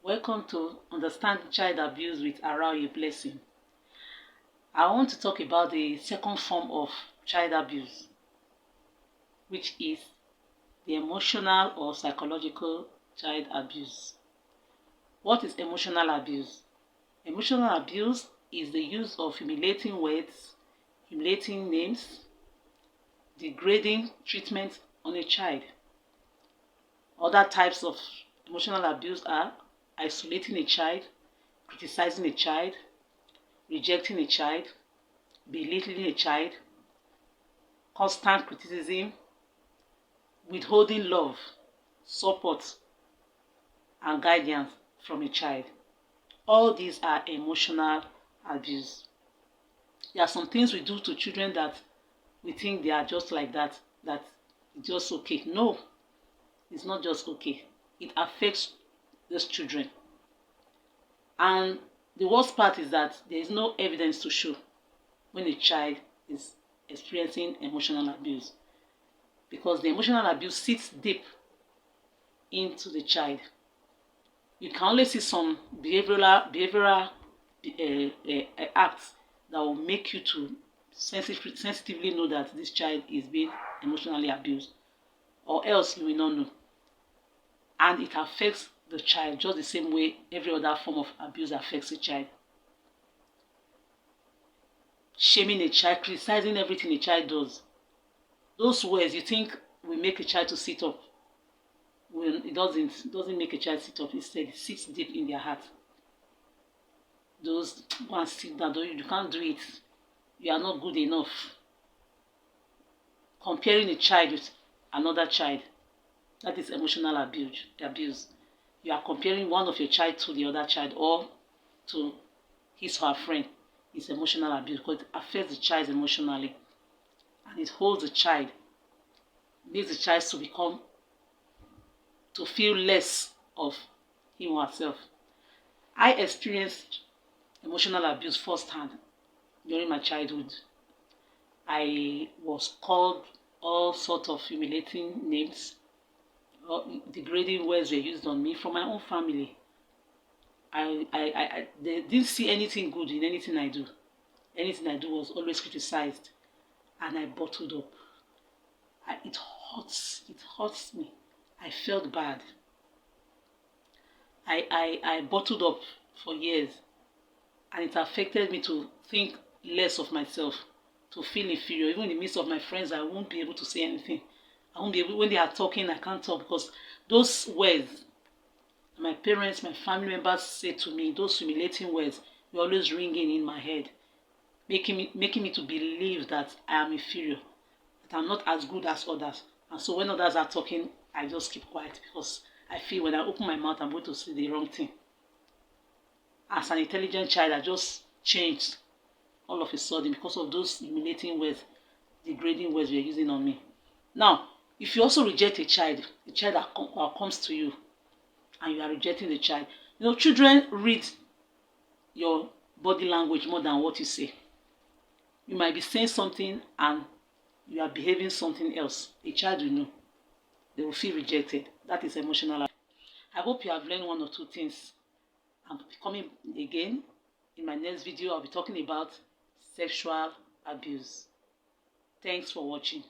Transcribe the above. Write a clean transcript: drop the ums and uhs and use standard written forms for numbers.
Welcome to Understand Child Abuse with Araoye Blessing. I want to talk about the second form of child abuse, which is the emotional or psychological child abuse. What is emotional abuse? Emotional abuse is the use of humiliating words, humiliating names, degrading treatment on a child. Other types of emotional abuse are isolating a child, criticizing a child, rejecting a child, belittling a child, constant criticism, withholding love, support, and guidance from a child. All these are emotional abuse. There are some things we do to children that we think they are just like that it's just okay. No, it's not just okay. It affects those children. And the worst part is that there is no evidence to show when a child is experiencing emotional abuse, because the emotional abuse sits deep into the child. You can only see some behavioral acts that will make you to sensitively know that this child is being emotionally abused, or else you will not know. And it affects the child just the same way every other form of abuse affects a child. Shaming a child, criticizing everything a child does. Those words you think will make a child to sit up, when it doesn't make a child sit up. Instead, it sits deep in their heart. Those go and sit down, you can't do it, you are not good enough. Comparing a child with another child, that is emotional abuse. You are comparing one of your child to the other child or to his or her friend. It's emotional abuse because it affects the child emotionally, and it holds the child, makes the child to feel less of him or herself. I experienced emotional abuse firsthand during my childhood. I was called all sorts of humiliating names, degrading words were used on me from my own family. They didn't see anything good in anything I do. Anything I do was always criticized, and I bottled up. It hurts me. I felt bad. I bottled up for years, and it affected me to think less of myself, to feel inferior. Even in the midst of my friends, I won't be able to say anything. I won't be able, when they are talking, I can't talk, because those words my parents, my family members say to me, those humiliating words, were always ringing in my head, making me to believe that I am inferior, that I'm not as good as others. And so when others are talking, I just keep quiet, because I feel when I open my mouth, I'm going to say the wrong thing. As an intelligent child, I just changed all of a sudden because of those humiliating words, degrading words you're using on me. Now, if you also reject a child that comes to you, and you are rejecting the child, children read your body language more than what you say. You might be saying something and you are behaving something else. A child will know. They will feel rejected. That is emotional. I hope you have learned one or two things. I'm coming again. In my next video, I'll be talking about sexual abuse. Thanks for watching.